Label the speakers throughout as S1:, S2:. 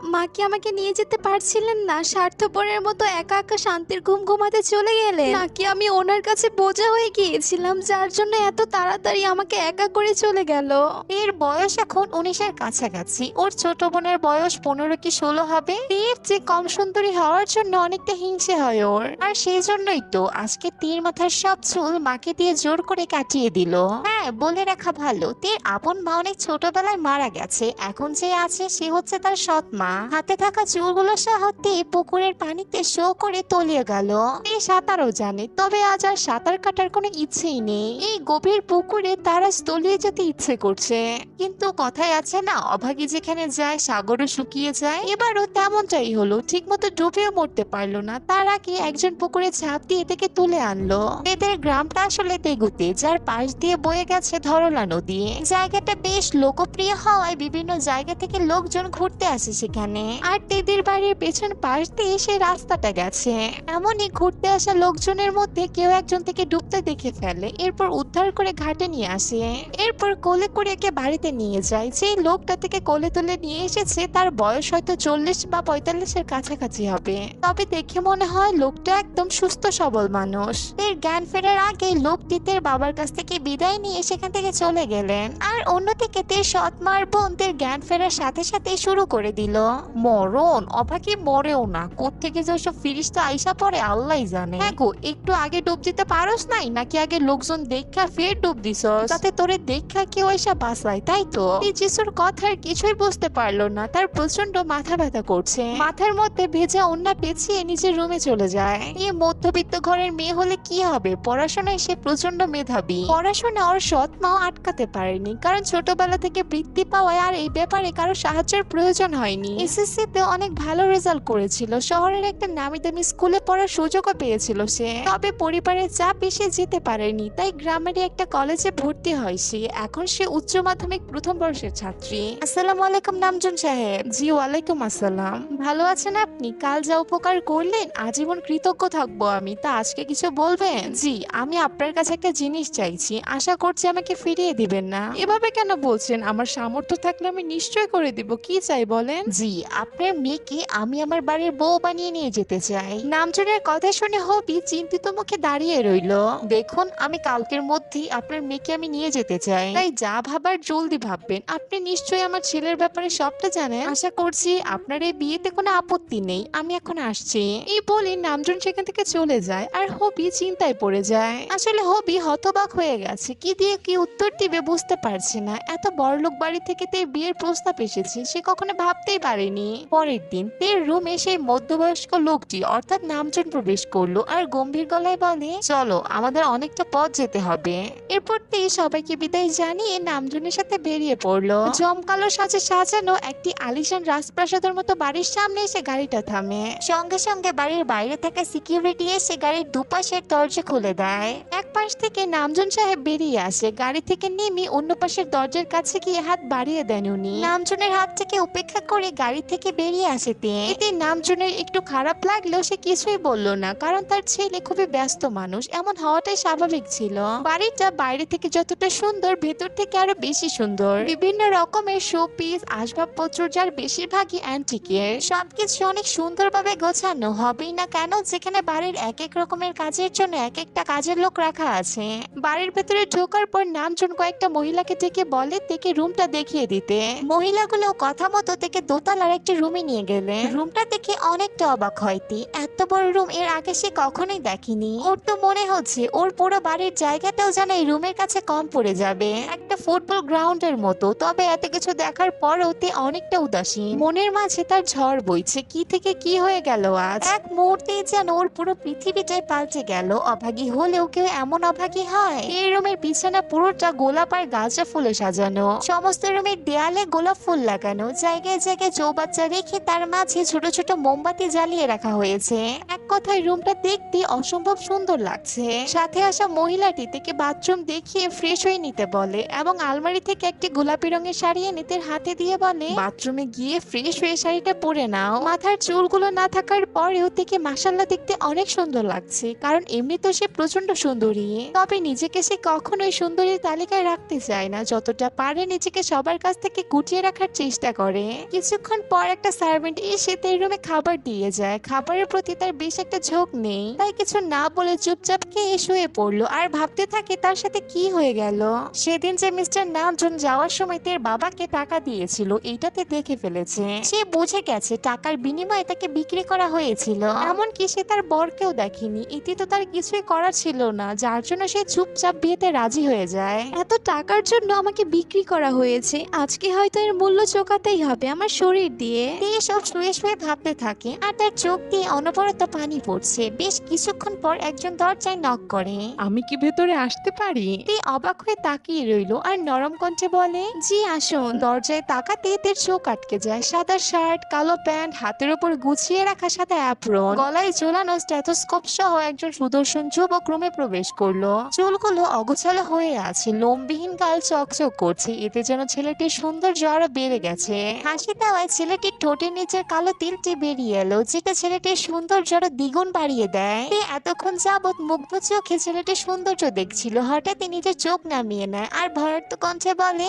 S1: মা কি আমাকে নিয়ে যেতে পারছিলেন না? স্বার্থপরের মতো একা একা শান্তির ঘুম ঘুমাতে চলে গেলেন নাকি আমি ওনার কাছে বোঝা হয়ে গিয়েছিলাম যার জন্য এত তাড়াতাড়ি আমাকে একা করে চলে গেল?
S2: এর বয়স এখন 19-এর কাছাকাছি। ওর ছোট বোনের বয়স 15 কি 16 হবে। এর যে কম সুন্দরী হওয়ার জন্য অনেকটা হিংসে হয় ওর, আর সেই জন্যই তো আজকে তীর মাথার সব চুল মাকে দিয়ে জোর করে কাটিয়ে দিল। হ্যাঁ, বলে রাখা ভালো, তীর আপন মা অনেক ছোটবেলায় মারা গেছে। এখন যে আছে সে হচ্ছে তার সৎ মা। হাতে থাকা চুলগুলো সহ তীর পুকুরের পানিতে শো করে তলিয়ে গেল। এই সাঁতারও জানে, তবে আজ আর সাঁতার কাটার কোনো ইচ্ছেই নেই। এই গভীর পুকুরে তার আজ তলিয়ে যেতে ইচ্ছে করছে। কিন্তু কথায় আছে না, অভাগী যেখানে যায় সাগরও শুকিয়ে যায়। এবারও তেমনটাই হলো, ঠিক মতো ডুবেও মরতে পারলো না, তার আগে একজন পুকুরে ঝাঁপ দিয়ে থেকে তুলে আনলো। এদের গ্রামটা আসলে তেগুতে, যার পাশ দিয়ে বয়ে গেছে ধরলা নদী। জায়গাটা বেশ লোকপ্রিয় হওয়ায় বিভিন্ন জায়গা থেকে লোকজন ঘুরতে আসে সেখানে। আর তেদের বাড়ির পেছন পাশ দিয়ে সে রাস্তাটা গেছে। এমনই ঘুরতে আসা লোকজনের মধ্যে কেউ একজন থেকে ডুবতে দেখে ফেলে, এরপর উদ্ধার করে ঘাটে নিয়ে আসে। এরপর কোলে করে একে বাড়িতে নিয়ে যায়। যে লোকটা থেকে কোলে তুলে নিয়ে এসেছে তার বয়স হয়তো 40 বা 45-এর কাছাকাছি হবে, তবে দেখে মনে হয় লোকটা একদম সুস্থ সবল মানুষ। এর জ্ঞান ফেরার আগে লোকটি তের বাবার কাছ থেকে বিদায় নিয়ে সেখান থেকে চলে গেলেন। আর অন্যদিকে তের সৎ মার বোন তের জ্ঞান ফেরার সাথে সাথে শুরু করে দিল মরণ। অভাগী মরেও না, কোত্থেকে যে ওসব ফিরিস্তা আইসা পড়ে আল্লাহই জানে। হ্যাঁ গো, একটু আগে ডুব দিতে পারোস নাই নাকি আগে লোকজন দেখা ফের ডুব দিছস তাতে তোরে দেখা কেউ এসে বাঁচায়, তাই তো? এই যিশুর কথার কিছুই বুঝতে পারলো না, তার প্রচন্ড মাথা ব্যথা করছে। মাথার মধ্যে ভেজা ওন্না পেঁচিয়ে নিজের রুমে চলে যায়। এই মধ্যবিত্ত ঘরের মেয়ে হলে কি হবে, পড়াশোনায় সে প্রচন্ড মেধাবী। পড়াশোনা ওর সৎ মাও আটকাতে পারেনি, কারণ ছোটবেলা থেকে বৃত্তি পাওয়ায় আর এই ব্যাপারে কারো সাহায্যের প্রয়োজন হয়নি। এসএসসি তে অনেক ভালো রেজাল্ট করেছিল, শহরের একটা নামি দামি স্কুলে পড়ার সুযোগও পেয়েছিল সে। তবে পরিবারের চাপ এসে যেতে পারেনি, তাই গ্রামেরই একটা কলেজে ভর্তি হয় সে। এখন সে উচ্চ মাধ্যমিক প্রথম বর্ষের ছাত্রী। আসসালামু আলাইকুম নামজুন সাহেব। জি ওয়ালাইকুম আসসালাম। ভালো আছেন আপনি? কাল যা উপকার করলেন আজীবন কৃতজ্ঞ থাকবো আমি। তা আজকে কিছু বলবেন? জি, আমি আপনার কাছে একটা জিনিস চাইছি, আশা করছি আমাকে ফিরিয়ে দিবেন না। এভাবে কেন বলছেন? আমার সামর্থ্য থাকলে আমি নিশ্চয় করে দিব। কি চাই বলেন? জি, আপনার মেয়েকে আমি আমার বাড়ির বউ বানিয়ে নিয়ে যেতে চাই। নামজনের কথা শুনে হবি চিন্তিত মুখে দাঁড়িয়ে রইল। দেখুন, আমি কালকের মধ্যেই আপনার মেয়েকে আমি নিয়ে যেতে চাই, তাই যা ভাবার জলদি ভাববেন। আপনি নিশ্চয়ই আমার ছেলের ব্যাপারে সবটা জানেন। আশা করছি আপনার এই বিয়েতে কোনো আপত্তি নেই। আমি এখন আসছি। এই বলে নামজন সেখান থেকে চলে যায়, আর হবি চিন্তায় পড়ে যায়। আসলে হবি হতবাক হয়ে গেছে, কি দিয়ে কি উত্তর দিবে বুঝতে পারছে না। এত বড়লোক বাড়ি থেকে তের বিয়ের প্রস্তাব এসেছে, সে কখনো ভাবতেই পারেনি। পরের দিন তের রুমে সেই মধ্যবয়স্ক লোকটি অর্থাৎ নামজন প্রবেশ করলো, আর গম্ভীর গলায় বলে, চলো আমাদের অনেকটা পথ যেতে হবে। এরপর তে সবাইকে বিদায় জানিয়ে নামজনের সাথে বেরিয়ে পড়লো। জমকালো সাজে সাজানো একটি আলিশান রাজপ্রাসাদের মতো বাড়ির সামনে এসে গাড়িটা থামে। সঙ্গে সঙ্গে বাড়ির বাইরে থাকা সিকিউরিটি এসে গাড়ির দুপাশের দরজা খুলে দেয়। এক পাশ থেকে নামজন সাহেব বেরিয়ে আসে, গাড়ি থেকে নেমে অন্য পাশের দরজার কাছে গিয়ে হাত বাড়িয়ে দেন উনি। নামজনের হাত থেকে উপেক্ষা করে গাড়ি থেকে বেরিয়ে আসে তে। এতে নামজনের একটু খারাপ লাগলেও সে কিছুই বলল না, কারণ তার ছেলে খুবই ব্যস্ত মানুষ, এমন হওয়াটাই স্বাভাবিক ছিল। বাড়িটা বাইরে থেকে যতটা সুন্দর, ভেতর থেকে আরো বেশি সুন্দর। বিভিন্ন রকমের শোপিস, আসবাবপত্র, যার বেশিরভাগই অ্যান্টিকের। সবকিছু অনেক সুন্দরভাবে গোছানো, হবেই না কেন, যেখানে বাড়ির এক এক রকমের কাজের জন্য এক একটা কাজের লোক রাখা আছে। বাড়ির ভেতরে ঢোকার পর নামজন কয়েকটা মহিলাকে ডেকে বলে থেকে রুমটা দেখিয়ে দিতে। মহিলাগুলো কথা মতো থেকে দোতলার একটি রুমে নিয়ে গেলে রুমটা দেখে অনেকটা অবাক হয় তি। এত বড় রুম এর আগে সে কখনোই দেখেনি। ওর তো মনে হচ্ছে ওর পুরো বাড়ির জায়গাটাও যেন এই রুমের কাছে কম পড়ে যাবে, একটা ফুটবল গ্রাউন্ডের মতো। তবে এত কিছু দেখার পরও তে অনেকটা উদাসীন, মনের মাঝে তার ঝড় বইছে। কি থেকে কি হয়ে গেল আজ, এক মুহূর্তে যেন ওর পুরো পৃথিবীটাই পাল্টে গেল। অভাগী হলেও কেউ এমন অভাগী হয়? এই রুমের বিছানা পুরোটা গোলাপ আর গাঁজা ফুলে সাজানো, সমস্ত রুমের দেয়ালে গোলাপ ফুল লাগানো, জায়গায় জায়গায় চৌবাচ্চা রেখে তার মাঝে ছোট ছোট মোমবাতি জ্বালিয়ে রাখা হয়েছে। এক কথায় রুমটা দেখতে অসম্ভব সুন্দর লাগছে। সাথে আসা মহিলাটি থেকে বাথরুম দেখিয়ে ফ্রেশ হয়ে নিতে বলে এবং আলমারি থেকে একটি গোলাপি রঙের শাড়ি এনে তের হাতে দিয়ে বলে, বাথরুমে গিয়ে ফ্রেশ হয়ে শাড়িটা পরে নাও। মাথার চুলগুলো না থাকার পরেও থেকে মাশাআল্লাহ দেখতে অনেক সুন্দর লাগছে, কারণ এমনি তো সে প্রচন্ড সুন্দরী। তবে নিজেকে সে কখনোই সুন্দরীর তালিকায় রাখতে চায় না, যতটা পারে নিজেকে সবার কাছ থেকে গুটিয়ে রাখার চেষ্টা করে। কিছুক্ষণ কিছুক্ষণ পর একটা সার্ভেন্ট এসে তার রুমে খাবার দিয়ে যায়। খাবারের প্রতি তার বেশ একটা ঝোঁক নেই, তাই কিছু না বলে চুপচাপ খেয়ে শুয়ে পড়লো আর ভাবতে থাকে তার সাথে কি হয়ে গেল। সেদিন যে মিস্টার নামজন যাওয়ার সময় তার বাবাকে টাকা দিয়েছিল এইটাতে দেখে ফেলেছে। সে বুঝে গেছে টাকার বিনিময়ে তাকে বিক্রি করা হয়েছিল, এমনকি সে তার বরকেও দেখেনি। এতে তো তার কিছুই করার ছিল না, যার জন্য সে চুপচাপ বিয়েতে রাজি হয়ে যায়।
S1: এত টাকার জন্য আমাকে বিক্রি করা হয়েছে, আজকে হয়তো এর মূল্য চোকাতেই হবে আমার শরীর দিয়ে।
S2: সব শুয়ে শুয়ে ভাবতে থাকে আর তার চোখ দিয়ে অনবরত পানি পড়ছে। বেশ কিছুক্ষণ পর একজন দরজায় নক করে।
S3: আমি কি ভেতরে আসতে পারি?
S2: তে অবাক হয়ে তাকিয়ে রইল আর নরম কণ্ঠে বলে,
S1: জি আসুন।
S2: দরজায় তাকাতে তার চোখ আটকে যায়। সাদা শার্ট, কালো প্যান্ট, হাতের উপর গুছিয়ে রাখা সাদা অ্যাপ্রন, গলায় ঝোলানো স্টেথোস্কোপ সহ একজন সুদর্শন যুবক রুমে প্রবেশ করলো। চুলগুলো অগোছালো হয়ে আছে, লোমবিহীন গাল চকচক করছে, এতে যেন ছেলেটির সৌন্দর্য আরো বেড়ে গেছে। হাসি দেওয়ায় ছেলেটির ঠোঁটের নিচের কালো তিলটি বেরিয়ে এলো, যেটা ছেলেটির সৌন্দর্য আরো দ্বিগুণ বাড়িয়ে দেয়। সে এতক্ষণ যাবৎ মুগ্ধ চোখে ছেলেটির সৌন্দর্য দেখছিল, হঠাৎই নিজের চোখ নামিয়ে নেয় আর ভয়ার্থ কণ্ঠে বলে,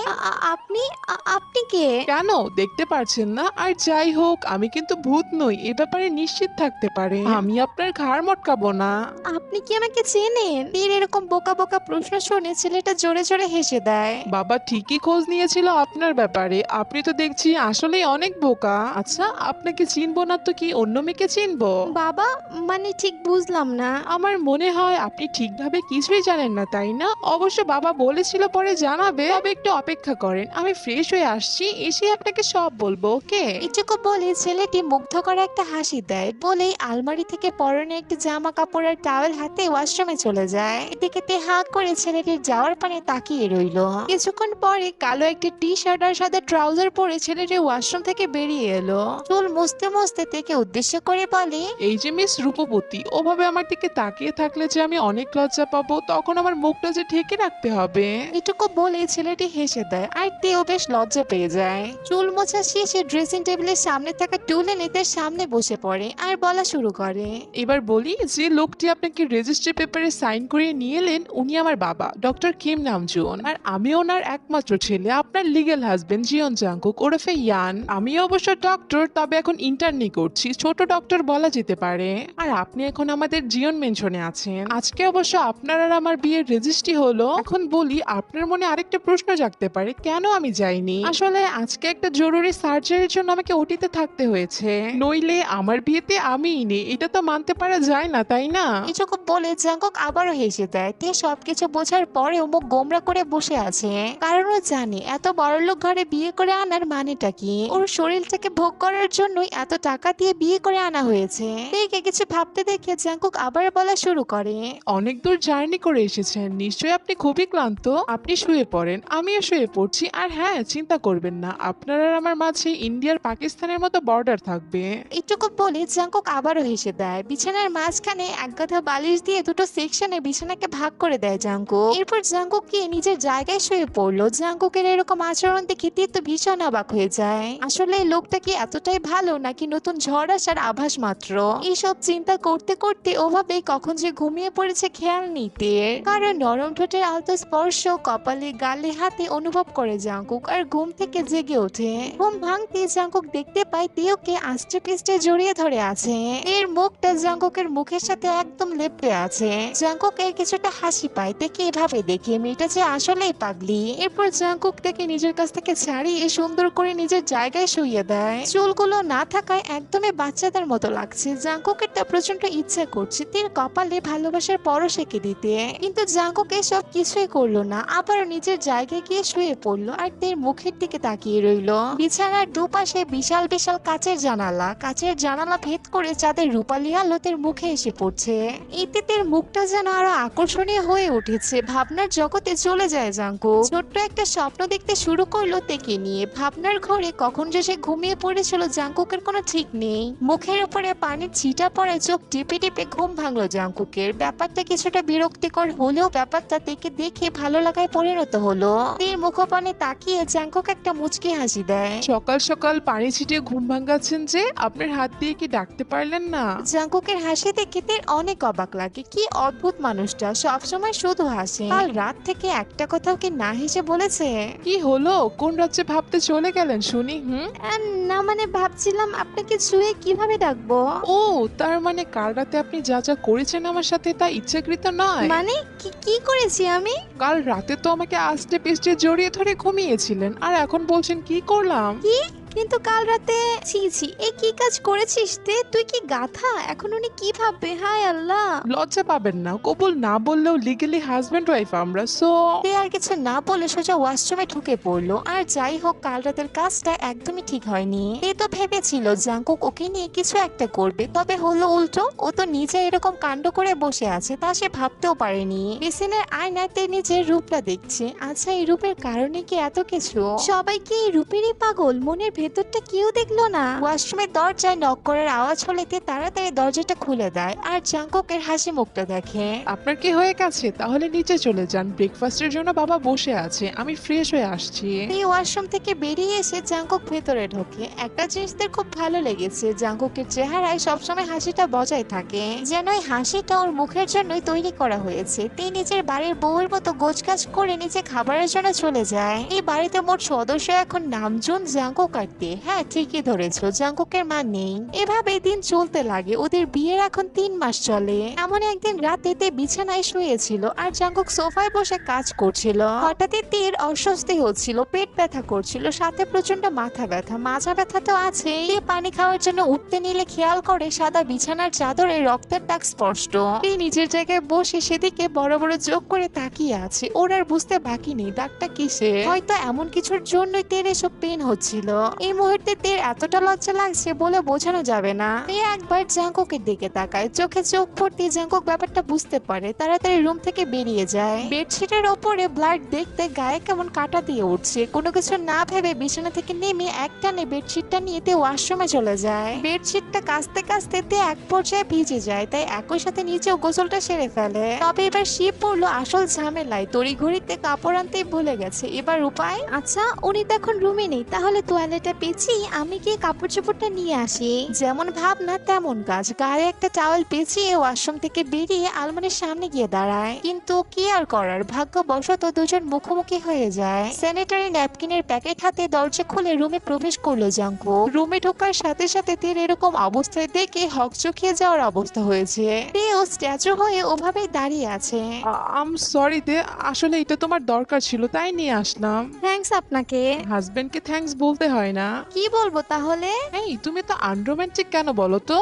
S1: আপনি কে?
S3: কেন দেখতে পারছেন না? আর যাই হোক, আমি কিন্তু ভূত নই, এ ব্যাপারে নিশ্চিত থাকতে পারে। আমি আপনার ঘাড় মটকাবো না।
S1: আপনি কি আমাকে চেনেন?
S2: তীর এরকম বোকা বোকা প্রশ্ন শুনে ছেলেটা জোরে জোরে হেসে দেয়।
S3: বাবা ঠিকই খোঁজ নিয়েছিল আপনার ব্যাপারে। আপনি তো দেখছি আসলেই অনেক বোকা। আচ্ছা, আপনাকে চিনবো না তো কি অন্য মেয়েকে চিনবো?
S1: বাবা, মানে ঠিক বুঝলাম না।
S3: আমার মনে হয় আপনি ঠিকভাবে কিছুই জানেন না, তাই না? অবশ্য বাবা বলেছিল পরে জানাবে, তবে একটু অপেক্ষা করেন, আমি ফ্রেশ হয়ে আসছি, এসে আপনাকে সব বলবো। ওকে?
S2: এটুকু বলে ছেলেটি মুগ্ধ করে একটা হাসি দেয়, বলেই আলমারি থেকে পরনে একটি জামা কাপড় আর টাওয়েল হাতে ওয়াশরুমে চলে যায়। এদিকে তে হাঁ করে ছেলেটির যাওয়ার পানে তাকিয়ে রইল।
S1: কিছুক্ষণ পরে কালো একটি টি শার্ট আর সাদা ট্রাউজার পরে ছেলেটি ওয়াশরুম থেকে বেরিয়ে এলো।
S2: চুল মুছতে মুছতে তেকে উদ্দেশ্য করে বলে,
S3: এই যে মিস রূপবতী, ওভাবে আমার দিকে তাকিয়ে থাকলে যে আমি অনেক লজ্জা পাবো, তখন আমার মুখটা যে ঢেকে রাখতে হবে।
S2: এটুকু বলে ছেলেটি হেসে দেয় আর তেও বেশ লজ্জা পেয়ে যায়। চুল মোছা শেষে ড্রেসিং টেবিলের সামনে থাকা টুল এনে তার সামনে বসে পড়ে আর বলা শুরু করে,
S3: এবার বলি, যে লোকটি আপনাকে রেজিস্ট্রি পেপারে সাইন করিয়ে নিয়ে এলেন, উনি আমার বাবা ডক্টর কিম নামজুন, আর আমি ওনার একমাত্র ছেলে, আপনার লিগ্যাল হাজবেন্ড জিয়ন জাংকুক ওরফে ইয়ান। আমি অবশ্য ডক্টর, তবে এখন ইন্টার্নি করছি, ছোট ডক্টর বলা যেতে পারে। আর আপনি এখন আমাদের জিয়ন মেনশনে আছেন। আজকে অবশ্য আপনার আর আমার বিয়ের রেজিস্ট্রি হলো। এখন বলি, আপনার মনে আরেকটা প্রশ্ন জাগতে পারে, কেন আমি যাইনি? আসলে আজকে একটা জরুরি সার্জারির জন্য আমাকে ওটিতে থাকতে হয়েছে, নইলে আমার বিয়েতে আমিই নেই, এটা তো মানতে পারা যায় না, তাই না?
S2: এটুকু বলে জাঙ্কুক আবারও হেসে দেয়। তে সবকিছু বোঝার পরেও মুখ গোমরা করে বসে আছে, কারণ ও জানে এত বড়লোক ঘরে বিয়ে করে আনার মানেটা কি। ওর শরীরটাকে ভোগ করার জন্যই এত টাকা দিয়ে বিয়ে করে আনা হয়েছে। তেকে কিছু ভাবতে দেখে জাঙ্কুক আবার বলা শুরু করে,
S3: অনেক দূর জার্নি করে এসেছেন, নিশ্চয়ই আপনি খুবই ক্লান্ত। আপনি শুয়ে পড়েন, আমিও শুয়ে পড়ছি। আর হ্যাঁ, চিন্তা করবেন না, আপনার আর আমার মাঝে ইন্ডিয়ার পাকিস্তানের মতো বর্ডার থাকবে।
S2: এটুকু বলে জাঙ্কুক আবারও হেসে দেয়। বিছানার মাঝখানে এক গাদা বালিশ দিয়ে দুটো সেকশনে বিছানাকে ভাগ করে দেয় জাঙ্কুক। এরপর জাঙ্কুক গিয়ে নিজের জায়গায় শুয়ে পড়লো। জাঙ্কুকের এরকম আচরণ দেখে তে তো ভীষণ অবাক হয়ে যায়। আসলে এই লোকটা কি এতটাই ভালো, নাকি নতুন ঝড় আসার আভাস মাত্র? এইসব চিন্তা করতে করতে ওভাবে কখন যে ঘুমিয়ে পড়েছে খেয়াল নেই তের। কারণ নরম ঠোঁটের আলতো স্পর্শ কপালে, গালে, হাতে অনুভব করে জাঙ্কুক আর ঘুম থেকে জেগে ওঠে। ঘুম ভাঙতে জাঙ্কুক দেখতে পায় তেওকে আস্তে পিস্টে জড়িয়ে ধরে আছে। এর মুখটা জাঙ্কুকের মুখের সাথে একদম লেপ্টে আছে। জাঙ্কুক এর কিছুটা হাসি পায় দেখে, এভাবে দেখে মেয়েটা যে আসলেই পাগলি। এরপর জাঙ্কুক তাকে নিজের কাছ থেকে ছাড়িয়ে সুন্দর করে নিজের জায়গায় শুইয়ে দেয়। চুলগুলো না থাকায় একদমই বাচ্চাদের মতো লাগছে। জাঙ্কুকের তা প্রচন্ড ইচ্ছা করছে তের কপালে ভালোবাসার পরশ এঁকে দিতে, কিন্তু জাঙ্কুক এসব কিছুই করলো না। আবার নিজের জায়গায় গিয়ে শুয়ে পড়লো আর তের মুখের দিকে তাকিয়ে রইলো। বিছানার দুপাশে বিশাল বিশাল কাচের জানালা, কাচের জানালা ভেদ করে চাঁদের রূপালী আলো তের মুখে এসে পড়ছে। এতে তের মুখটা যেন আরো আকর্ষণীয় হয়ে উঠেছে। ভাবনার জগতে চলে যায় জাঙ্কুক। ছোট্ট একটা স্বপ্ন দেখতে শুরু করলো তেকে নিয়ে। ভাবনার ঘরে কখন যে সে ঘুমিয়ে পড়েছিল জাঙ্কুকের কোনো ঠিক নেই। মুখের উপরে পানির ছিটা পড়ে চোখ টিপে টিপে ঘুম ভাঙলো জাঙ্কুকের। ব্যাপারটা কিছুটা বিরক্তিকর হলেও ব্যাপারটা তেকে দেখে ভালো লাগায় পরিণত হলো। তের মুখপানে তাকিয়ে জাঙ্কুক একটা মুচকি হাসি দেয়।
S3: সকাল সকাল পানি ছিটিয়ে ঘুম ভাঙাচ্ছেন যে, আপনার হাত দিয়ে কি ডাকতে পারলেন না?
S2: জাঙ্কুকের হাসি দেখে তের অনেক অবাক লাগে। কি অদ্ভুত মানুষটা, সবসময় শুধু হাসে। কাল রাত থেকে একটা কথাও কি না হেসে বলেছে?
S3: কি হলো, কোন রাজ্যে ভাবতে চলে গেলেন শুনি?
S1: না মানে ভাবছিলাম আপনাকে ছুঁয়ে কিভাবে ডাকবো।
S3: ও, তার মানে কাল রাতে আপনি যা যা করেছেন আমার সাথে তা ইচ্ছাকৃত নয়।
S1: মানে কি কি করেছি আমি?
S3: কাল রাতে তো আমাকে আস্তে পিষ্টে জড়িয়ে ধরে ঘুমিয়েছিলেন, আর এখন বলছেন কি করলাম।
S1: কি? কিন্তু কাল রাতে ছি ছি, এই কি কাজ করেছিস তুই কি গাধা? এখন উনি কি ভাববে? হায় আল্লাহ।
S3: লজ্জা পাবেন না, কবুল না বললেও লিগেলি হাজবেন্ড ওয়াইফ আমরা, সো
S2: তে আর কিছু না বলে সোজা ওয়াশরুমে ঢুকে পড়লো। আর যাই হোক, কাল রাতের কাজটা একদমই ঠিক হয়নি। এ তো ভেবেছিল জাঙ্কুক ওকে নিয়ে কিছু একটা করবে, তবে হলো উল্টো। ও তো নিজে এরকম কাণ্ড করে বসে আছে তা সে ভাবতেও পারেনি। বেসিনের আয়নাতে নিজের রূপটা দেখছে। আচ্ছা, এই রূপের কারণে কি এত কিছু?
S1: সবাই কি এই রূপেরই পাগল? মনের ভেতরটা কেউ দেখলো না?
S2: ওয়াশরুমের দরজায় নক করার আওয়াজ হলে তে তাড়াতাড়ি দরজাটা খুলে দেয় আর জাঙ্কুকের হাসি মুখটা দেখে।
S3: আপনার কি হয়ে গেছে? তাহলে নিচে চলে যান, ব্রেকফাস্টের জন্য বাবা বসে আছে, আমি ফ্রেশ হয়ে আসছি।
S2: এই ওয়াশরুম থেকে বেরিয়ে এসে জাঙ্কুক ভেতরে ঢোকে। একটা জিনিস তার খুব ভালো লেগেছে, জাঙ্কুকের চেহারায় সবসময় হাসিটা বজায় থাকে, যেন এই হাসিটা ওর মুখের জন্যই তৈরি করা হয়েছে। তে নিজের বাড়ির বউয়ের মতো গোছগাছ করে নিজে খাবারের জন্য চলে যায়। এই বাড়িতে মোট সদস্য এখন নামজুন, জাঙ্কুক আর তে। হ্যাঁ, ঠিকই ধরেছো, জাঙ্কুকের মা নেই। এভাবে দিন চলতে লাগে। ওদের বিয়ের এখন 3 মাস চলে। এমন একদিন রাতে তে বিছানায় শুয়েছিল আর জাঙ্কুক সোফায় বসে কাজ করছিল। হঠাৎই তীর অস্বস্তি হচ্ছিল, পেট ব্যথা করছিল, সাথে প্রচন্ড মাথা ব্যথা। মাজা ব্যথা তো আছেই। তে পানি খাওয়ার জন্য উঠতে নিলে খেয়াল করে সাদা বিছানার চাদরে রক্তের দাগ স্পষ্ট। এই নিজের জায়গায় বসে সেদিকে বড় বড় চোখ করে তাকিয়ে আছে। ওর আর বুঝতে বাকি নেই দাগটা কিসে। হয়তো এমন কিছুর জন্যই তের এসব পেন হচ্ছিল। এই মুহূর্তে তের এতটা লজ্জা লাগছে বলে বোঝানো যাবে না। তে একবার জাঙ্কুকের দিকে তাকায়, চোখে চোখ পড়তে জাঙ্কুক ব্যাপারটা বুঝতে পারে, তাড়াতাড়ি রুম থেকে বেরিয়ে যায়। বেডশিটের ওপরে ব্লাড দেখতে গায়ে কেমন কাটা দিয়ে উঠছে। কোনো কিছু না ভেবে বিছানা থেকে নেমে একটানে বেডশিটটা নিয়ে তে ওয়াশরুমে চলে যায়। বেডশিটটা কাচতে কাচতে তে এক পর্যায়ে ভিজে যায়, তাই একই সাথে নিচেও গোসলটা সেরে ফেলে। তবে এবার সে পড়লো আসল ঝামেলায়। তড়িঘড়িতে কাপড় আনতেই ভুলে গেছে। এবার উপায়?
S1: আচ্ছা, উনি তো এখন রুমে নেই, তাহলে তোয়ালেটা পেঁচি আমি গিয়ে কাপড় চোপড়টা নিয়ে আসি।
S2: যেমন ভাবনা তেমন কাজ। গায়ে একটা টাওয়েল পেঁচিয়ে ওয়াশরুম থেকে বেরিয়ে আলমারির সামনে গিয়ে দাঁড়ায়। কিন্তু কি আর করার, ভাগ্যবশত দুজন মুখোমুখি হয়ে যায়। স্যানিটারি ন্যাপকিনের প্যাকেট হাতে দরজা খুলে রুমে প্রবেশ করলো জাঙ্কুক। রুমে ঢোকার সাথে সাথে তের এরকম অবস্থায় দেখে হকচকিয়ে যাওয়ার অবস্থা হয়েছে। তেও স্ট্যাচু হয়ে ওভাবেই দাঁড়িয়ে আছে।
S3: আম সরি দে, আসলে এটা তোমার দরকার ছিল তাই নিয়ে আসলাম।
S1: থ্যাঙ্কস আপনাকে।
S3: হাজবেন্ডকে থ্যাঙ্কস বলতে হয় না।
S1: কি বলবো তাহলে?
S3: এই তুমি তো আনরোম্যান্টিক কেন বলো তো?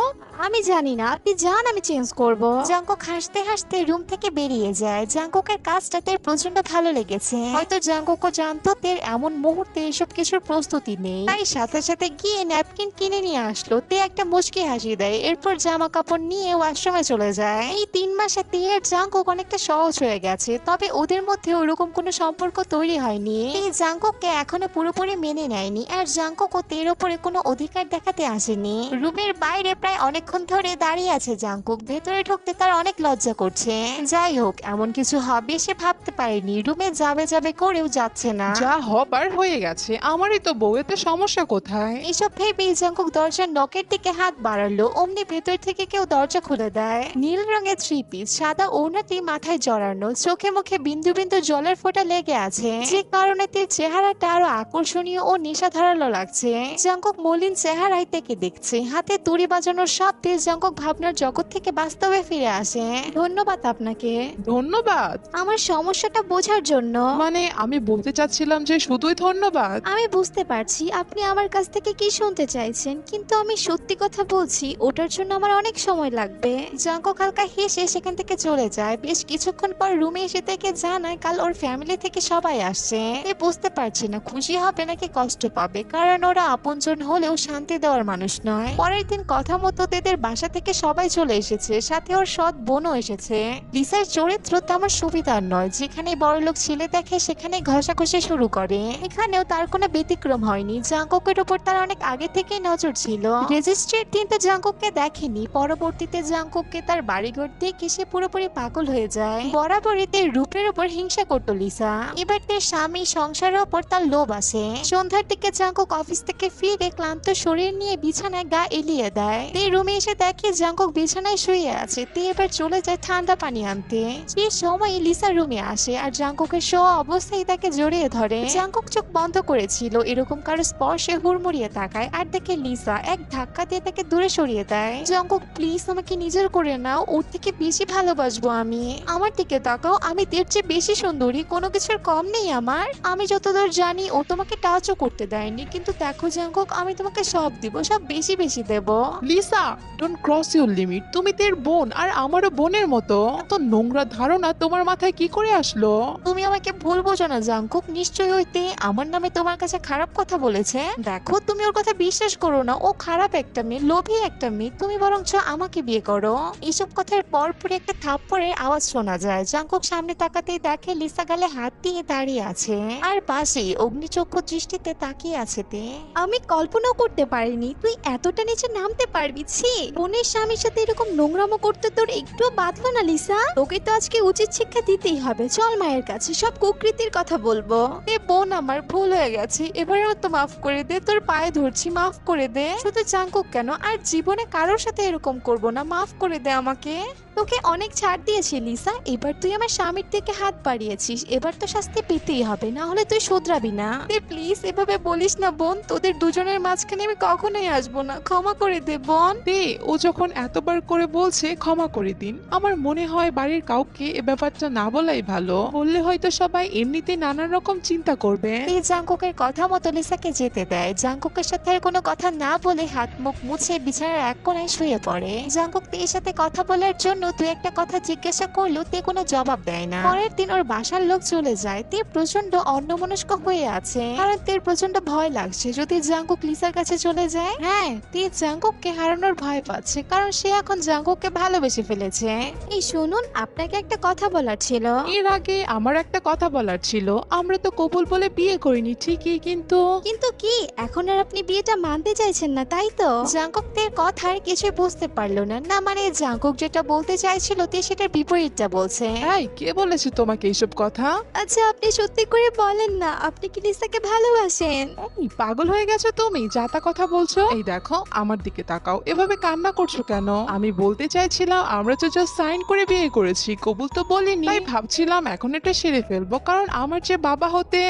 S1: আমি জানি না, আপনি যান, আমি চেঞ্জ করব।
S2: জাঙ্কুক হাসতে হাসতে রুম থেকে বেরিয়ে যায়। জাঙ্কুকের কাজটা তের প্রচন্ড ভালো লেগেছে। হয়তো জাঙ্কুকও জানতো তের এমন মুহূর্তে এসব কিছুর প্রস্তুতি নেই, তাই সাথে সাথে গিয়ে ন্যাপকিন কিনে নিয়ে আসলো। তে একটা মুচকি হাসি দেয়, এরপর জামা কাপড় নিয়ে ওয়াশরুমে চলে যায়। এই 3 মাসে তে আর জাঙ্কুক অনেকটা সহজ হয়ে গেছে, তবে ওদের মধ্যে ওরকম কোনো সম্পর্ক তৈরি হয়নি। এই জাঙ্কুককে এখনো পুরোপুরি মেনে নেয়নি, আর জাঙ্কুকও তের উপরে কোনো অধিকার দেখাতে আসেনি। রুমের বাইরে প্রায় অনেকক্ষণ ধরে দাঁড়িয়ে আছে জাঙ্কুক। ভেতরে ঢুকতে তার অনেক লজ্জা করছে। যাই হোক, এমন কিছু হবে সে ভাবতে পারেনি। রুমে যাবে যাবে করেও যাচ্ছে না।
S3: যা হবার হয়ে গেছে, আমারই তো বউ, এতে সমস্যা কোথায়?
S2: এসব ভেবে জাঙ্কুক দরজার নকের দিকে হাত বাড়ালো। অমনি ভেতর থেকে কেউ দরজা খুলে দেয়। নীল রঙের 3 পিস, সাদা ওড়নাটি মাথায় জড়ানো, চোখে মুখে বিন্দু বিন্দু জলের ফোঁটা লেগে আছে, যে কারণে তার চেহারাটা আরো আকর্ষণীয় ও নেশা ধারালো লাগছে। জাঙ্কুক মলিন চেহারায় থেকে দেখছে। হাতে তুড়ি বাজানোর শব্দে জাঙ্কুক ভাবনার জগৎ থেকে বাস্তবে ফিরে আসে।
S1: ধন্যবাদ আপনাকে
S3: ধন্যবাদ?
S1: আমার সমস্যাটা বোঝার জন্য।
S3: মানে আমি বলতে চাচ্ছিলাম যে শুধুই ধন্যবাদ।
S1: আমি বুঝতে পারছি আপনি আমার কাছ থেকে কি শুনতে চাইছেন, কিন্তু আমি সত্যি কথা বলছি, ওটার জন্য আমার অনেক সময় লাগবে।
S2: জাঙ্কুক হালকা হেসে সেখান থেকে চলে যায়। বেশ কিছুক্ষণ পর রুমে এসে থেকে জানায় কাল ওর ফ্যামিলি থেকে সবাই আসছে। এ বুঝতে পারছে না খুশি হবে নাকি কষ্ট পাবে, কারণ ওরা আপনজন হলেও শান্তি দেওয়ার মানুষ নয়। পরের দিন কথা মতো তেদের বাসা থেকে সবাই চলে এসেছে, সাথে ওর সৎ বোনও এসেছে। লিসার চরিত্র তেমন সুবিধার নয়, যেখানে বড়লোক ছেলে দেখে সেখানে ঘষাঘষি শুরু করে। এখানেও তার কোনো ব্যতিক্রম হয়নি। জাঙ্কুকের উপর তার অনেক আগে থেকে নজর ছিল। রেজিস্ট্রির দিন তো জাঙ্কুককে দেখেনি, পরবর্তীতে জাঙ্কুককে তার বাড়িঘর দেখে সে পুরোপুরি পাগল হয়ে যায়। বরাবরই তার রূপের উপর হিংসা করতো লিসা। এবার তার স্বামী সংসারের উপর তার লোভ আসে। সন্ধ্যার দিকে জাঙ্কুক অফিস থেকে ফিরে ক্লান্ত শরীর নিয়ে বিছানায় গা এলিয়ে দেয়। তে রুমে এসে দেখে জাঙ্কুক বিছানায় শুয়ে আছে। তে এবার চলে যায় ঠান্ডা পানি আনতে। সেই সময় লিসা রুমে আসে আর জাঙ্কুকের শোয়া অবস্থায় তাকে জড়িয়ে ধরে। জাঙ্কুক চোখ বন্ধ করেছিল এরকম কারো স্পর্শে হুড়মুড়িয়ে তাকায় আর দেখে লিসা এক ধাক্কা দিয়ে তাকে দূরে সরিয়ে দেয়। জাঙ্কুক প্লিজ আমাকে নিজের করে নাও, ওর থেকে বেশি ভালোবাসবো আমি। আমার দিকে তাকাও, আমি তের চেয়ে বেশি সুন্দরী, কোনো কিছুর কম নেই আমার। আমি যতদূর জানি ও তোমাকে টাচও করতে দেয়নি, কিন্তু দেখো জাঙ্কুক আমি তোমাকে সব দিব, সব বেশি বেশি দেব।
S3: Lisa, don't cross your limit. তুমি তের বোন আর আমারও বোনের মতো। এত নোংরা ধারণা তোমার মাথায় কি করে আসলো?
S2: তুমি আমাকে ভুল বোঝো না জাঙ্কুক, নিশ্চয়ই হইতে আমার নামে তোমার কাছে খারাপ কথা বলেছে। দেখো তুমি ওর কথা বিশ্বাস করো না, ও খারাপ একটা মেয়ে, লোভী একটা মেয়ে। তুমি বরঞ্চ আমাকে বিয়ে করো। এইসব কথার পরপরই একটা থাপ্পড়ের আওয়াজ শোনা যায়। জাঙ্কুক সামনে তাকাতেই দেখে লিসা গালে হাত দিয়ে দাঁড়িয়ে আছে আর পাশে অগ্নিচক্ষু দৃষ্টিতে তাকিয়ে আছে তে।
S1: আমি কল্পনাও করতে পারিনি তুই এতটা নিচে নামতে পারবি। ছি, বোনের স্বামীর সাথে এরকম নোংরামো করতে তোর একটুও বাধলো না লিসা? তোকে তো আজকে উচিত শিক্ষা দিতেই হবে। চল মায়ের কাছে সব কুকৃতির কথা বলবো।
S2: এ বোন, আমার ভুল হয়ে গেছে, এবারে তো মাফ করে দে, তোর পায়ে ধরছি, মাফ করে দে। শুধু জাঙ্কুক কেন, আর জীবনে কারোর সাথে এরকম করব না, মাফ করে দে আমাকে।
S1: তোকে অনেক ছাড় দিয়েছি লিসা, এবার তুই আমার স্বামীর দিকে হাত বাড়িয়েছিস, এবার তো শাস্তি পেতেই হবে, না হলে তুই শুধরাবি না।
S2: প্লিজ এভাবে বলিস না বোন, তোদের দুজনের মাঝখানে আমি কখনোই আসবো না, ক্ষমা করে দে বোন।
S3: তে ও যখন এতবার করে বলছে ক্ষমা করে দিন, আমার মনে হয় বাড়ির কাউকে এ ব্যাপারটা না বলাই ভালো। বললে হয়তো সবাই এমনিতে নানান রকম চিন্তা করবে।
S2: এই জাঙ্কুকের কথা মতো লিসাকে যেতে দেয়। জাঙ্কুকের সাথে আর কোনো কথা না বলে হাত মুখ মুছে বিছানার এক কোণায় শুয়ে পড়ে। জাঙ্কুক তের সাথে কথা বলার জন্য তুই একটা কথা জিজ্ঞাসা করলো, তে কোনো জবাব দেয় না। পরের দিন ওর বাসার লোক চলে যায়। তে প্রচন্ড অন্যমনস্ক হয়ে আছে, কারণ তের প্রচন্ড ভয় লাগছে যদি জাঙ্কুক লিসার কাছে চলে যায়। হ্যাঁ, তে জাঙ্কুককে হারানোর ভয় পাচ্ছে, কারণ সে এখন জাঙ্কুককে ভালোবেসে ফেলেছে।
S1: এই শুনুন, আপনাকে একটা কথা বলার ছিল।
S3: এর আগে আমার একটা কথা বলার ছিল। আমরা তো কবুল বলে বিয়ে করিনি ঠিকই, কিন্তু
S1: কিন্তু কি, এখন আর আপনি বিয়েটা মানতে চাইছেন না, তাই তো?
S2: জাঙ্কুক তের কথার কিছু বুঝতে পারলো না। না মানে জাঙ্কুক যেটা বলতে চাইছিল তে সেটার বিপরীতটা বলছে।
S3: এই, কে বলেছে তোমাকে এইসব কথা?
S1: আচ্ছা আপনি সত্যি করে বলেন না, আপনি কি লিসাকে ভালোবাসেন?
S3: এই, পাগল হয়ে গেছো তুমি, যা তা কথা বলছো। এই দেখো, আমার দিকে তাকাও, এভাবে কান্না করছো কেন? আমি বলতে চাইছিলাম আমরা তো জাস্ট সাইন করে বিয়ে করেছি, কবুল তো বলিনি। তাই ভাবছিলাম এখন এটা সেরে ফেলবো, কারণ আমার যে বাবা হতে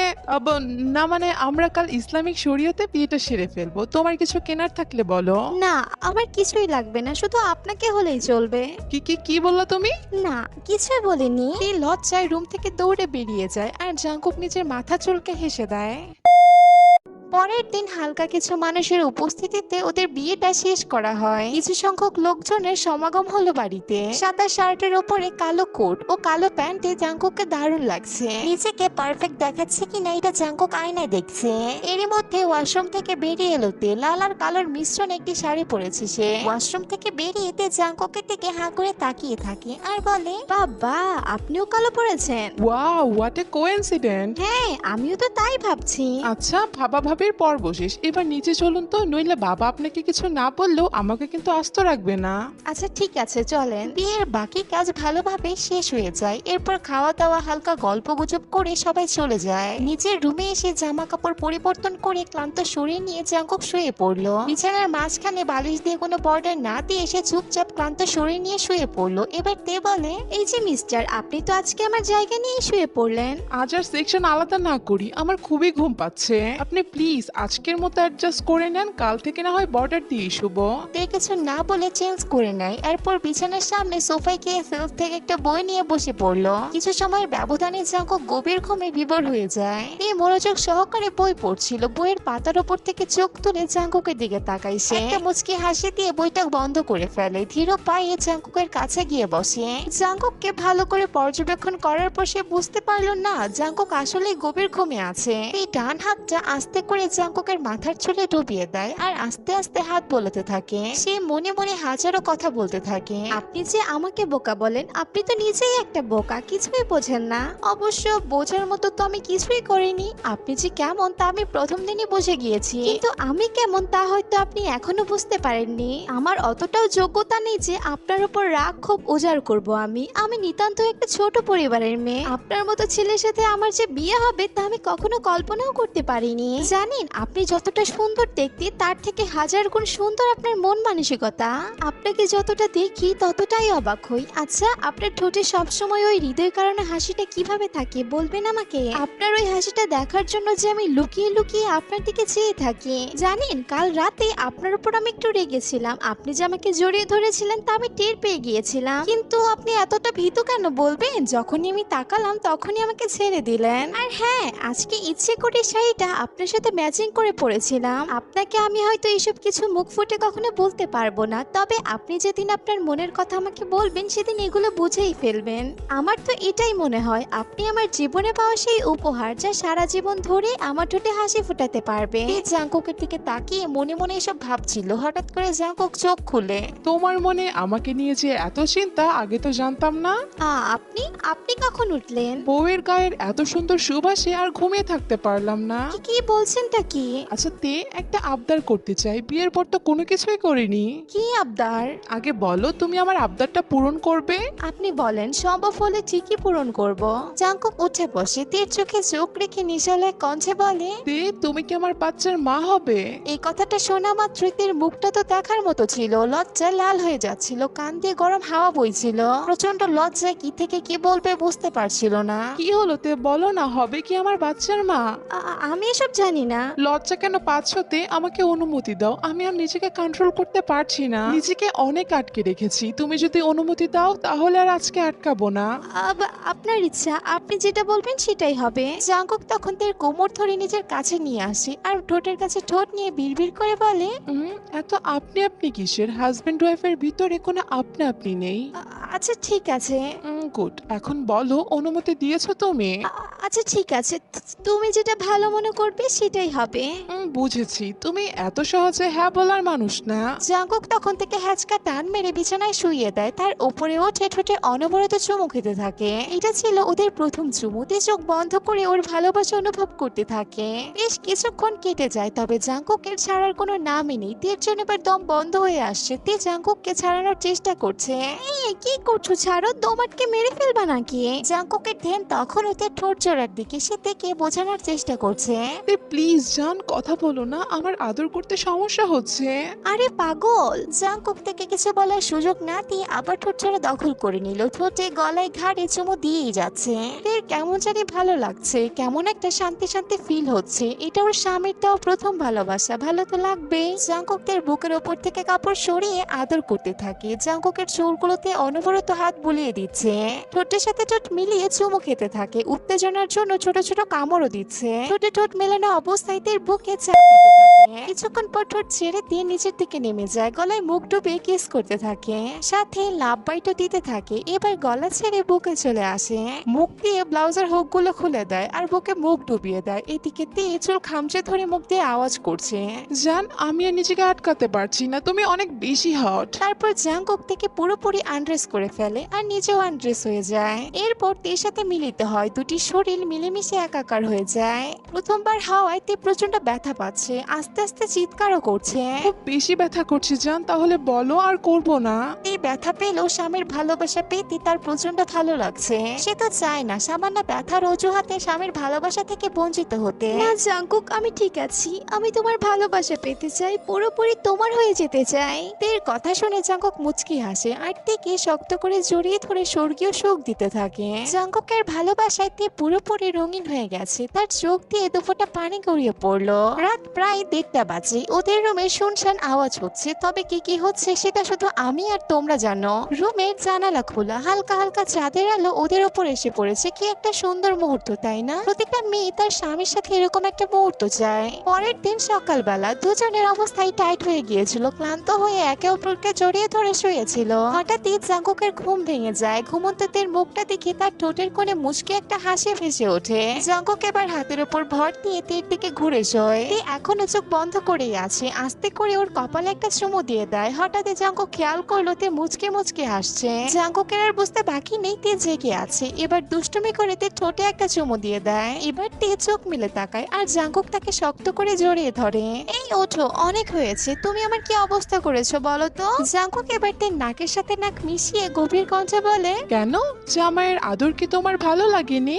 S3: না মানে আমরা কাল ইসলামিক শরীয়তে বিয়েটা সেরে ফেলবো। তোমার কিছু কেনার থাকলে বলো।
S1: না, আমার কিছুই লাগবে না, শুধু আপনাকে হলেই চলবে।
S3: কি কি কি বললো তুমি?
S1: না, কিছুই বলিনি।
S2: তে লজ্জায় রুম থেকে দৌড়ে বেরিয়ে যায় আর জাঙ্কুক নিজের মাথা চুলকে হেসে দেয়। পরের দিন হালকা কিছু মানুষের উপস্থিতিতে ওদের বিয়েটা শেষ করা হয়। কিছু সংখ্যক লোকজনের সমাগম হলো বাড়িতে। সাদা শার্টের ওপরে কালো কোট ও কালো প্যান্টে জাঙ্কুককে দারুণ লাগছে। নিজেকে পারফেক্ট দেখাচ্ছে কিনা এটা জাঙ্কুক আয়নায় দেখছে। এরই মধ্যে ওয়াশরুম থেকে বেরিয়ে এলো তে। লাল আর কালোর মিশ্রণ একটি শাড়ি পরেছে সে। ওয়াশরুম থেকে বেরিয়ে তে জাঙ্কুকের দিকে হাঁ করে তাকিয়ে থাকে আর বলে,
S1: বাবা, আপনিও কালো পড়েছেন?
S3: Wow, what a coincident.
S1: হ্যাঁ, আমিও তো তাই ভাবছি।
S3: আচ্ছা, ভাবাভাবির পর্ব শেষ, এবার নিচে চলুন তো, নইলে বাবা আপনাকে কিছু না বললেও আমাকে কিন্তু আস্ত রাখবে না।
S1: আচ্ছা ঠিক আছে, চলেন।
S2: বিয়ের বাকি কাজ ভালোভাবে শেষ হয়ে যায়। এরপর খাওয়া দাওয়া হালকা গল্প গুজব করে সবাই চলে যায়। নিজের রুমে এসে জামা কাপড় পরিবর্তন করে ক্লান্ত শরীর নিয়ে জাঙ্কুক শুয়ে পড়লো। বিছানার মাঝখানে বালিশ দিয়ে কোনো বর্ডার না দিয়ে এসে চুপচাপ ক্লান্ত শরীর নিয়ে শুয়ে পড়লো। এবার তে বলে,
S1: এই যে মিস্টার, আপনি তো আজকে আমার জায়গা নিয়ে শুয়ে পড়লেন।
S3: আজ আর সেকশন আলাদা না করি, আমার খুবই ঘুম পাচ্ছে। আপনি প্লিজ আজকের মতো অ্যাডজাস্ট করে নেন, কাল থেকে না হয় বর্ডার দিয়ে শুভ।
S2: তে কিছু না বলে চেঞ্জ করে নেয়। এরপর বিছানার সামনে সোফায় গিয়ে সেলফ থেকে একটা বই নিয়ে বসে পড়লো। কিছু সময়ের ব্যবধানে জাঙ্কুক গভীর ঘুমে বিভোর হয়ে যায়। তে মনোযোগ সহকারে বই পড়ছিল। বইয়ের পাতার উপর থেকে চোখ তুলে জাঙ্কুকের দিকে তাকায় সে। একটা মুচকি হাসি দিয়ে বইটা বন্ধ করে ফেলে। ধীর পায়ে জাঙ্কুকের কাছে গিয়ে বসে। জাঙ্কুককে ভালো করে পর্যবেক্ষণ করার পর সে বুঝতে পারলো না জাঙ্কুক আসলে গভীর ঘুমে আছে। এই ডান হাতটা আস্তে করে জাঙ্কুকের মাথার চুলে ডুবিয়ে দেয় আর আস্তে আস্তে হাত বলতে থাকে। সে মনে মনে হাজারো কথা বলতে থাকে।
S1: আপনি যে আমাকে বোকা বলেন, আপনি তো নিজেই একটা বোকা, কিছুই বোঝেন না। অবশ্য বোঝার মতো তো আমি কিছুই করিনি। আপনি যে কেমন তা আমি প্রথম দিনই বুঝে গিয়েছি, কিন্তু আমি কেমন তা হয়তো আপনি এখনো বুঝতে পারেননি। আমার অতটাও যোগ্যতা নেই যে আপনার উপর রাগ খুব উজাড় করব। আমি নিতান্ত একটা ছোট পরিবারের মেয়ে। আপনার মতো ছেলের সাথে আমার যে বিয়ে হবে তা আমি কখনো কল্পনাও করতে পারিনি। যাই জানেন আপনি যতটা সুন্দর দেখতে তার থেকে হাজার গুণ সুন্দর আপনার মন মানসিকতা। আপনাকে যতটা দেখি ততটাই অবাক হই। আচ্ছা, আপনার ঠোঁটে সবসময় ওই হৃদয়ের কারণে হাসিটা কিভাবে থাকে বলবেন আমাকে? আপনার ওই হাসিটা দেখার জন্য যে আমি লুকিয়ে লুকিয়ে আপনার দিকে চেয়ে থাকি। জানেন কাল রাতে আপনার উপর আমি একটু রেগেছিলাম। আপনি যে আমাকে জড়িয়ে ধরেছিলেন তা আমি টের পেয়ে গিয়েছিলাম, কিন্তু আপনি এতটা ভীতু কেন বলবেন? যখনই আমি তাকালাম তখনই আমাকে ছেড়ে দিলেন। আর হ্যাঁ, আজকে ইচ্ছে করে শাড়িটা আপনার সাথে ম্যাচিং করে পরেছিলাম। আপনাকে আমি হয়তো এইসব কিছু মুখ ফুটে কখনো বলতে পারবো না, তবে আপনি যেদিন আপনার মনের কথা আমাকে বলবেন সেদিন এগুলো বুঝেই ফেলবেন। আমার তো এটাই মনে হয় আপনি আমার জীবনে পাওয়া সেই উপহার যা সারা জীবন ধরে আমার ঠোঁটে হাসি ফোটাতে পারবে।
S2: জাঙ্কুকের দিকে তাকিয়ে মনে মনে এসব ভাবছিল, হঠাৎ করে জাঙ্কুক চোখ খুলে।
S3: তোমার মনে আমাকে নিয়ে যে এত চিন্তা আগে তো জানতাম না।
S1: আপনি আপনি কখন উঠলেন?
S3: বউয়ের গায়ের এত সুন্দর সুবাসে আর ঘুমিয়ে থাকতে পারলাম না।
S1: কি বলছেনটা কি?
S3: আচ্ছা একটা আবদার করতে চাই, বিয়ের পর তো কোনো কিছুই করিনি।
S1: কি আবদার?
S3: আগে বলো তুমি আমার আবদারটা পূরণ করবে?
S1: আপনি বলেন, সম্ভব হলে ঠিকই পূরণ করব।
S2: জাঙ্কুক উঠে বসে তীর চোখে চোখ রেখে নিশালয় কণ্ঠে বলে,
S3: তুমি কি আমার বাচ্চার মা হবে?
S2: এই কথাটা শোনা মাত্রই তীর মুখটা তো দেখার মতো ছিল, লজ্জায় লাল হয়ে যাচ্ছিল, কান দিয়ে গরম হাওয়া বইছিল। প্রচন্ড লজ্জায় কি থেকে কি বলবে বুঝতে পারছিল না।
S3: কি হলো বলো না, হবে কি আমার বাচ্চার মা?
S1: আমি এসব জানি না।
S3: লজ্জা কেন পাচ্ছ? আমাকে অনুমতি দাও, আমি আর নিজেকে কন্ট্রোল করতে পারছি না। নিজেকে অনেক আটকে রেখেছি, তুমি যদি অনুমতি দাও তাহলে আর আজকে আটকাবো না।
S1: আপনার ইচ্ছা, আপনি যেটা বলবেন সেটাই হবে।
S2: জাঙ্কুক তখন তীর কোমর ধরে নিজের কাছে নিয়ে আসে আর ঠোঁটের কাছে ঠোঁট নিয়ে বিড়বিড় করে বলে,
S3: এত আপনি আপনি কিসের? হাজবেন্ড ওয়াইফের ভিতরে কোনো আপনি আপনি নেই।
S1: আচ্ছা ঠিক আছে।
S3: গুড, এখন বলো অনুমতি দিয়েছো তুমি?
S1: আচ্ছা ঠিক আছে, তুমি যেটা ভালো মনে করবে সেটাই হবে।
S3: বুঝেছি, তুমি এত সহজে হ্যাঁ বলার মানুষ না।
S2: জাঙ্কুক তখন থেকে হ্যাচকা টান মেরে বিছানায় শুইয়ে দেয়, তার উপরে ওঠে ঠোঁটে অনবরত চুমু খেতে থাকে। এটা ছিল ওদের প্রথম চুমু। তে চোখ বন্ধ করে ওর ভালোবাসা অনুভব করতে থাকে। বেশ কিছুক্ষণ কেটে যায়, তবে জাঙ্কুকের ছাড়ার কোনো নামই নেই। তীর জন্য এবার দম বন্ধ হয়ে আসছে। তে জাঙ্কুককে ছাড়ানোর চেষ্টা করছে।
S1: কি করছো? ছাড়ো, দোমাটকে মেরে ফেলবা নাকি?
S2: জাঙ্কুকের ধ্যান তখন ওতে ঠোঁট জোড়ার দিকে, সে থেকে বোঝানোর চেষ্টা করছে।
S3: প্লিজ জান, কথা বলো না, আমার আদর করতে সমস্যা হচ্ছে।
S1: আরে পাগল!
S2: জাঙ্কুক থেকে কিছু বলার সুযোগ না দিয়ে আবার ঠোঁট জোড়া দখল করে নিল। ঠোঁটে গলায় ঘাড়ে চুমু দিয়েই যাচ্ছে। এর কেমন জানি ভালো লাগছে, কেমন একটা শান্তি শান্তি ফিল হচ্ছে। এটা ওর স্বামীর দেওয়া প্রথম ভালোবাসা, ভালো তো লাগবে। জাঙ্কুকের বুকের ওপর থেকে কাপড় সরিয়ে আদর করতে থাকে। জাঙ্কুকের চুলগুলোতে অনবরত হাত বুলিয়ে দিচ্ছে, ঠোঁটের সাথে ঠোঁট মিলিয়ে চুমু খেতে থাকে। উত্তেজনার জন্য ছোট ছোট কামড়ও দিচ্ছে। ঠোঁটে ঠোঁট মেলানো অবস্থায় তার বুকে চাপ দিতে থাকে। কিছুক্ষণ পর ঠোঁট ছেড়ে দিয়ে নিচের দিকে নেমে যায়, গলায় মুখ ডুবে কিস করতে থাকে, সাথে লাভ বাইটও দিতে থাকে। এবার গলা ছেড়ে বুকে চলে আসে, মুখ দিয়ে ব্লাউজের হুক গুলো খুলে দেয় আর বুকে মুখ ডুবিয়ে দেয়। এদিকে দিয়ে চুল খামচে ধরে মুখ দিয়ে আওয়াজ করছে,
S3: জান আমি আর নিজেকে আটকাতে পারছি না, তুমি অনেক বেশি হট।
S2: তারপর জাঙ্কুক থেকে পুরোপুরি আনড্রেস করে ফেলে আর নিজেও আনড্রেস হয়ে যায়। এরপর তের সাথে মিলিত হয়, দুটি শরীর মিলেমিশে একাকার হয়ে যায়। প্রথমবার হাওয়ায় তে প্রচন্ড ব্যথা পাচ্ছে, আস্তে আস্তে চিৎকারও করছে।
S3: খুব বেশি ব্যথা করছে জান, তাহলে বলো আর করবো না।
S2: এই ব্যথা পেলেও স্বামীর ভালোবাসা পেতে তার প্রচন্ড ভালো লাগছে। সে তো চায় না সামান্য ব্যথার অজুহাতে স্বামীর ভালোবাসা থেকে বঞ্চিত হতে।
S1: না জাঙ্কুক, আমি ঠিক আছি। আমি তোমার ভালোবাসা পেতে চাই, পুরোপুরি তোমার হয়ে যেতে চাই।
S2: তের কথা শুনে জাঙ্কুক মুচকি হাসে আর তেকে শক্ত করে জড়িয়ে ধরে স্বর্গীয় সুখ দিতে থাকে। জাঙ্কুকের ভালোবাসায় তে পুরোপুরি রঙিন হয়ে গেছে, তার চোখ দিয়ে দুফোঁটা পানি গড়িয়ে পড়লো। রাত প্রায় 1:30 বাজে। ওদের রুমে শুনশান আওয়াজ হচ্ছে, তবে কি হচ্ছে সেটা শুধু আমি আর তোমরা জানো। রুমের জানালা খোলা, হালকা হালকা চাঁদের আলো ওদের ওপর এসে পড়েছে। কি একটা সুন্দর মুহূর্ত, তাই না? প্রতিটা মেয়ে তার স্বামীর সাথে এরকম একটা মুহূর্ত চায়। পরের দিন সকালবেলা দুজনের অবস্থায় টাইট হয়ে গিয়েছিল, ক্লান্ত হয়ে একে অপরকে জড়িয়ে ধরে শুয়েছিল। হঠাৎই জাঙ্কুকের ঘুম ভেঙে যায়। ঘুমন্তদের মুখটা দেখে তার ঠোঁটের কোণে মুচকে একটা হাসি ভেসে ওঠে। জাঙ্কুক এবার হাতের উপর ভর দিয়ে তের দিকে ঘুরে শোয়। তে এখনো চোখ বন্ধ করেই আছে। আস্তে করে ওর কপালে একটা চুমু দিয়ে দেয়। হঠাৎই জাঙ্কুক খেয়াল করলো তে মুচকে মুচকে হাসছে। জাঙ্কুকের আর বুঝতে বাকি নেই তে জেগে আছে। এবার দুষ্টুমি করে তে ঠোঁটে একটা চুমু দিয়ে দেয়। এবার তে চোখ মিলে তাকায় আর জাঙ্কুক তাকে শক্ত করে জড়িয়ে ধরে। এই ওঠো, অনেক হয়েছে, তুমি আমার কি অবস্থা করেছো বলো তো? জাঙ্কুক এবার তে নাকের সাথে নাক মিশিয়ে গভীর কণ্ঠে বলে,
S3: কেন, জামাইয়ের আদর কি তোমার ভালো লাগেনি?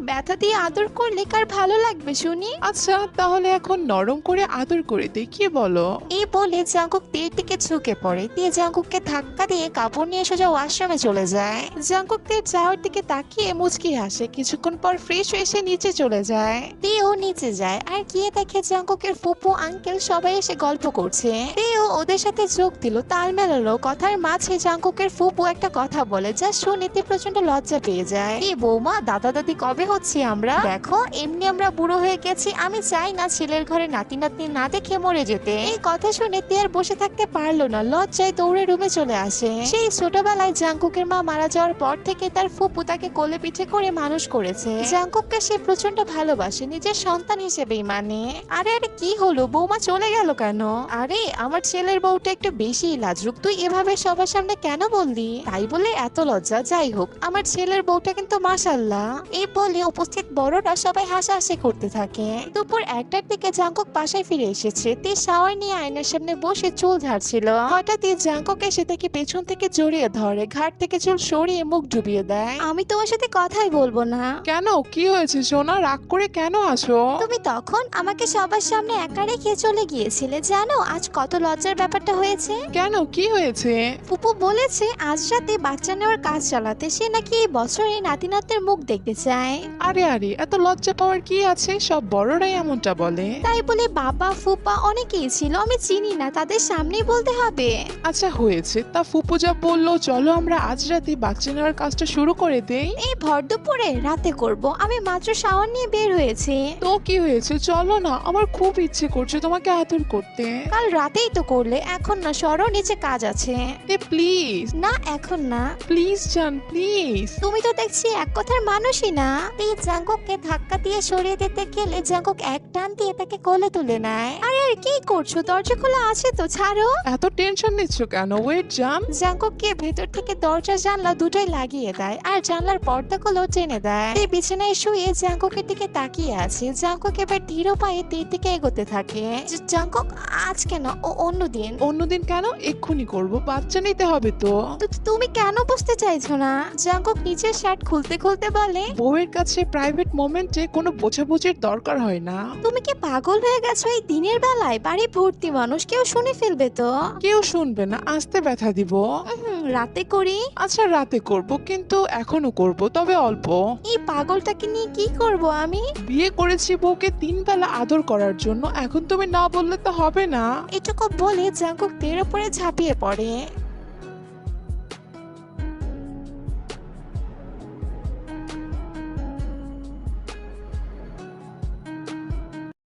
S1: ব্যথা দিয়ে আদর করলে কার ভালো লাগবে শুনি?
S3: আচ্ছা তাহলে এখন নরম করে আদর করে দেখিয়ে বলো।
S2: এই বলে জাঙ্কুক তীর দিকে ঝুঁকে পড়ে। তীর জাঙ্কুককে ধাক্কা দিয়ে কাপড় নিয়ে সোজা ওয়াশরুমে চলে যায়।
S1: জাঙ্কুক তীর যাওয়ার দিকে তাকিয়ে মুচকি হাসে, কিছুক্ষণ পর ফ্রেশ হয়ে এসে নিচে চলে যায়।
S2: তেও নিচে যায় আর গিয়ে দেখে জাঙ্কুকের ফুপু আঙ্কেল সবাই এসে গল্প করছে। তেও ওদের সাথে যোগ দিল, তাল মেলালো। কথার মাঝে জাঙ্কুকের ফুপু একটা কথা বলে যা শুনে তে প্রচন্ড লজ্জা পেয়ে যায়। এই বৌমা, দাদা দাদি কবে হচ্ছি আমরা? দেখো এমনি আমরা বুড়ো হয়ে গেছি, আমি চাই না ছেলের ঘরে নাতি নাতনি না দেখে মরে যেতে। এই কথা শুনে তে আর বসে থাকতে পারলো না, লজ্জায় দৌড়ে রুমে চলে আসে। সেই ছোটবেলায় জাঙ্কুকের মা মারা যাওয়ার পর থেকে তার ফুপু তাকে কোলে পিঠে করে মানুষ করেছে। জাঙ্কুককে সে প্রচন্ড ভালোবাসে, নিজের সন্তান হিসেবেই মানে। আরে আরে কি হলো, বৌমা চলে গেল কেন? আরে আমার ছেলের বউটা একটু বেশি লাজুক, তুই এভাবে সবার সামনে কেন বললি? তাই বলে এত লজ্জা? যাই হোক, আমার ছেলের বউটা কিন্তু মাশাআল্লাহ। এই বলে উপস্থিত বড়রা সবাই হাসাহাসি করতে থাকে। দুপুর 1টার দিকে জাঙ্কুক বাসায় ফিরে এসেছে। তে শাওয়ার নিয়ে আয়নার সামনে বসে চুল ঝাড়ছিল। হঠাৎই জাঙ্কুক এসে তাকে পেছন থেকে জড়িয়ে ধরে, ঘাট থেকে চুল সরিয়ে মুখ ডুবিয়ে দেয়।
S1: আমি তোমার সাথে কথাই বলবো না।
S3: কেন, কি হয়েছে সোনা? রাগ করে কেন আসো?
S1: তুমি তখন আমাকে সবার সামনে একা রেখে চলে গিয়েছিলে। জানো আজ কত লজ্জার ব্যাপারটা হয়েছে?
S3: কেন, কি হয়েছে?
S1: ফুপু বলেছে আজ রাতে বাচ্চা নেওয়ার কাজ চালাতে। সে নাকি এই বছরে নাতি নাতদের মুখ দেখতে চায়।
S3: আরে আরে, এত লজ্জা পাওয়ার কি আছে? সব বড়রাই এমনটা বলে।
S1: তাই বলে বাবা ফুপা অনেকেই ছিল, আমি চিনি না, তাদের সামনেই বলতে হবে?
S3: আচ্ছা হয়েছে, তা ফুপু যা বললো, চলো আমরা আজ রাতে বাচ্চা নেওয়ার কাজটা শুরু করে দেই।
S1: এই ভর দুপুরে রাতে করব? আমি মাত্র শাওয়ার নিয়ে বের হয়েছি।
S3: তো কি হয়েছে, চলো না, আমার খুব ইচ্ছে করছে তোমাকে আদর করতে।
S1: কাল রাতেই তো করলে, এখন না, সরো, নিচে কাজ আছে।
S3: প্লিজ
S1: না এখন না।
S3: প্লিজ জান, প্লিজ।
S1: তুমি তো দেখছি এক কথার মানুষই না।
S2: এই জাঙ্কুককে ধাক্কা দিয়ে সরিয়ে দিতে গেলে জাঙ্কুক এক টান দিয়ে তাকে কোলে তুলে নেয়।
S1: আরে আর কি করছো? দরজা খোলা আছে তো, ছাড়ো।
S3: এত টেনশন নিচ্ছ কেন? ওয়েট জান।
S2: জাঙ্কুককে ভেতর থেকে দরজা জানলা দুটোই লাগিয়ে দেয় আর জানলার পর্দাগুলো টেনে দেয়। তে বিছানায় শুয়ে জাঙ্কুকের দিকে তাকিয়ে আছে। জাঙ্কুক এবার ধীর পায়ে তীর দিকে এগোতে থাকে। জাঙ্কুক, আজ কেন? ও অন্যদিন।
S3: অন্যদিন কেন? এক্ষুনি করব, বাচ্চা নিতে হবে তো।
S1: তুমি কেন বুঝতে চাইছো না?
S2: জাঙ্কুক নিচের শার্ট খুলতে খুলতে বলে,
S3: বউয়ের কাছে প্রাইভেট মোমেন্টে কোনো বোঝাবুঝির দরকার হয় না।
S1: তুমি কি পাগল হয়ে গেছো? এই দিনের বেলায় বাড়ি ভর্তি মানুষ, কেউ শুনে ফেলবে তো।
S3: কেউ শুনবে না, আস্তে ব্যথা দিব।
S1: রাতে করি।
S3: আচ্ছা রাতে করব, কিন্তু এখনো করব, তবে অল্প।
S1: এই পাগলটাকে নিয়ে কি করব আমি?
S3: বিয়ে করেছি বউকে 3 বেলা আদর করার জন্য, এখন তুমি না বললে তো হবে না।
S2: এটুকু বলে জাঙ্কুক তের উপরে ঝাঁপিয়ে পড়ে।